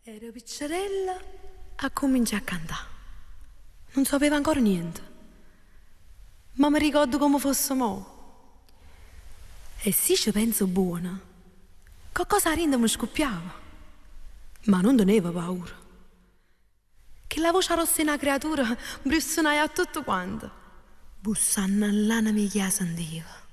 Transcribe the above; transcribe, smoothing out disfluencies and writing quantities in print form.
Ero piccerella a cominciare a cantare. Non sapeva ancora niente, ma mi ricordo come fosse mo'. E sì, ci penso buona, qualcosa a rinda mi scoppiava, ma non tenevo paura. Che la voce rossa di una creatura mi suonava a tutto quanto. Bussando all'anima mi sentivo.